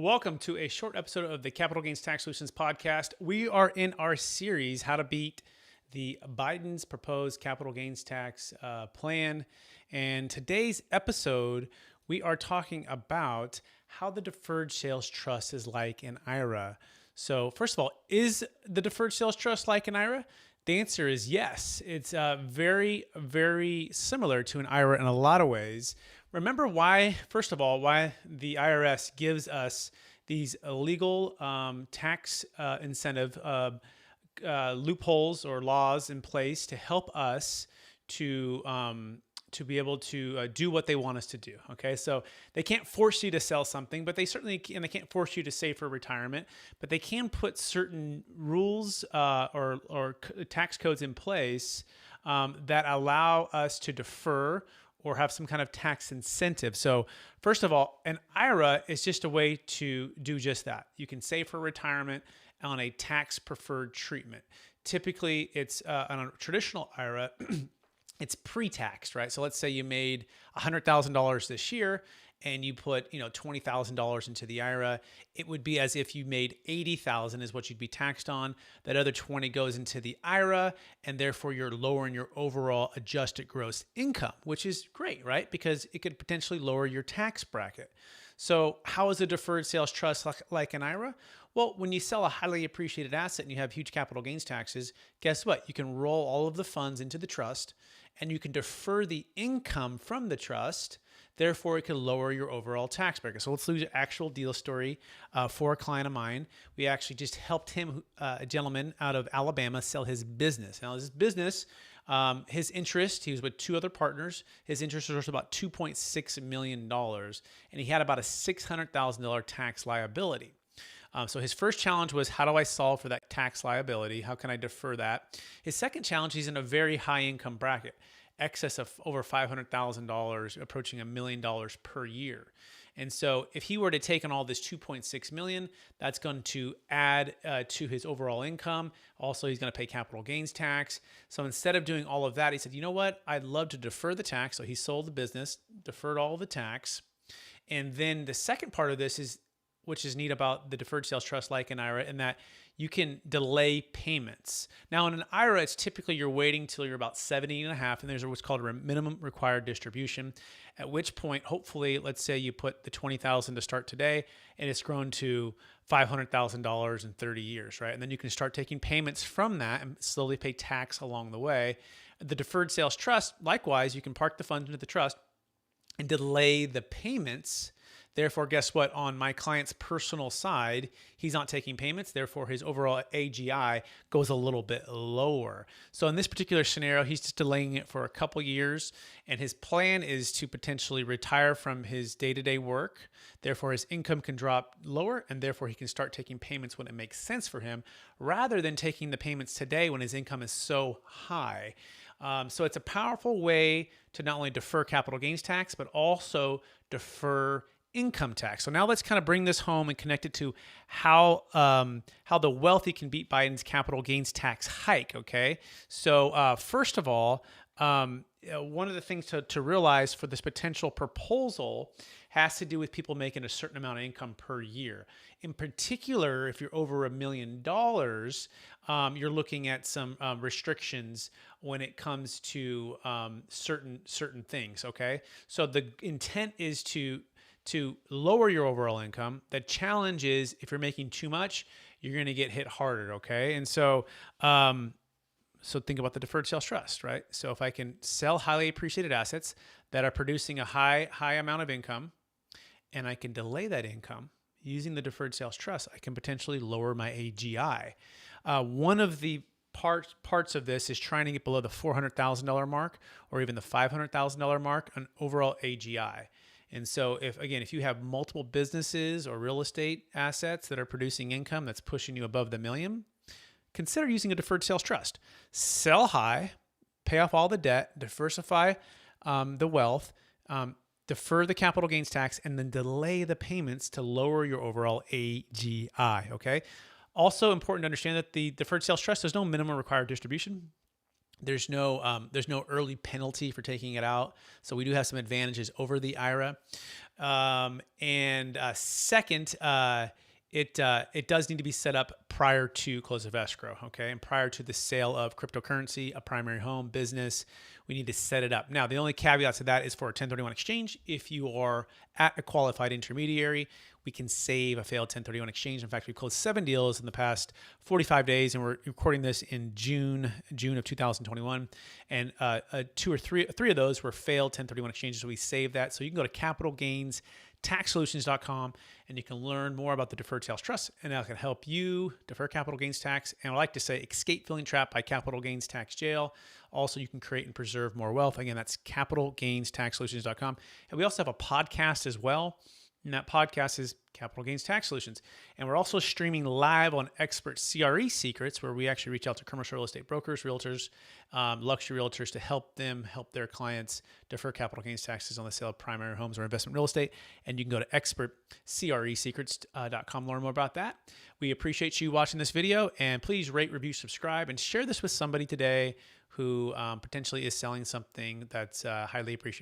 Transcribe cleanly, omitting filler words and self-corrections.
welcome to a short episode of the Capital Gains Tax Solutions podcast. We are in our series, How to Beat the Biden's Proposed Capital Gains Tax Plan. And today's episode, we are talking about how the Deferred Sales Trust is like an IRA. So first of all, is the Deferred Sales Trust like an IRA? The answer is yes. It's very, very similar to an IRA in a lot of ways. Remember why, first of all, why the IRS gives us these illegal tax incentive loopholes or laws in place to help us to be able to do what they want us to do. Okay, so they can't force you to sell something, but they certainly can, and they can't force you to save for retirement, but they can put certain rules or tax codes in place that allow us to defer or have some kind of tax incentive. So first of all, an IRA is just a way to do just that. You can save for retirement on a tax preferred treatment. Typically, it's on a traditional IRA, it's pre-taxed, right? So let's say you made $100,000 this year and you put, $20,000 into the IRA. It would be as if you made $80,000 is what you'd be taxed on. That other 20 goes into the IRA, and therefore you're lowering your overall adjusted gross income, which is great, right? Because it could potentially lower your tax bracket. So how is a deferred sales trust like an IRA? Well, when you sell a highly appreciated asset and you have huge capital gains taxes, guess what? You can roll all of the funds into the trust and you can defer the income from the trust. Therefore, it could lower your overall tax bracket. So let's lose an actual deal story for a client of mine. We actually just helped him, a gentleman out of Alabama, sell his business. Now, his business, his interest, he was with two other partners. His interest was about $2.6 million, and he had about a $600,000 tax liability. So his first challenge was, how do I solve for that tax liability? How can I defer that? His second challenge, he's in a very high income bracket, excess of over $500,000, approaching $1 million per year. And so if he were to take on all this $2.6 million, that's going to add to his overall income. Also, he's going to pay capital gains tax. So instead of doing all of that, he said, you know what? I'd love to defer the tax. So he sold the business, deferred all of the tax. And then the second part of this is, which is neat about the deferred sales trust like an IRA, in that you can delay payments. Now in an IRA, it's typically you're waiting till you're about 70 and a half, and there's what's called a minimum required distribution, at which point, hopefully, let's say you put the $20,000 to start today, and it's grown to $500,000 in 30 years, right? And then you can start taking payments from that and slowly pay tax along the way. The deferred sales trust, likewise, you can park the funds into the trust and delay the payments. Therefore, guess what? On my client's personal side, he's not taking payments. Therefore, his overall AGI goes a little bit lower. So in this particular scenario, he's just delaying it for a couple years. And his plan is to potentially retire from his day-to-day work. Therefore, his income can drop lower, and therefore he can start taking payments when it makes sense for him, rather than taking the payments today when his income is so high. So it's a powerful way to not only defer capital gains tax, but also defer income tax. So now let's kind of bring this home and connect it to how the wealthy can beat Biden's capital gains tax hike. Okay, so first of all, one of the things to realize for this potential proposal has to do with people making a certain amount of income per year. In particular, if you're over $1 million, you're looking at some restrictions when it comes to certain things. Okay, so the intent is to lower your overall income. The challenge is if you're making too much, you're going to get hit harder. Okay, and so think about the deferred sales trust, right? So if I can sell highly appreciated assets that are producing a high amount of income, and I can delay that income using the deferred sales trust, I can potentially lower my AGI. One of the parts of this is trying to get below the $400,000 mark or even the $500,000 mark on overall AGI. And so if you have multiple businesses or real estate assets that are producing income that's pushing you above the million, consider using a deferred sales trust. Sell high, pay off all the debt, diversify the wealth, defer the capital gains tax, and then delay the payments to lower your overall AGI, okay? Also important to understand that the deferred sales trust, there's no minimum required distribution. There's no early penalty for taking it out, so we do have some advantages over the IRA. And second, it does need to be set up prior to close of escrow, okay, and prior to the sale of cryptocurrency, a primary home, business. We need to set it up. Now, the only caveat to that is for a 1031 exchange. If you are at a qualified intermediary, we can save a failed 1031 exchange. In fact, we've closed 7 deals in the past 45 days, and we're recording this in June of 2021. And three of those were failed 1031 exchanges. So we saved that. So you can go to capitalgainstaxsolutions.com and you can learn more about the Deferred Sales Trust, and that can help you defer capital gains tax. And I like to say, escape feeling trapped by capital gains tax jail. Also, you can create and preserve more wealth. Again, that's capitalgainstaxsolutions.com. And we also have a podcast as well. And that podcast is Capital Gains Tax Solutions. And we're also streaming live on Expert CRE Secrets, where we actually reach out to commercial real estate brokers, realtors, luxury realtors to help their clients defer capital gains taxes on the sale of primary homes or investment real estate. And you can go to expertcresecrets.com to learn more about that. We appreciate you watching this video, and please rate, review, subscribe, and share this with somebody today who potentially is selling something that's highly appreciated.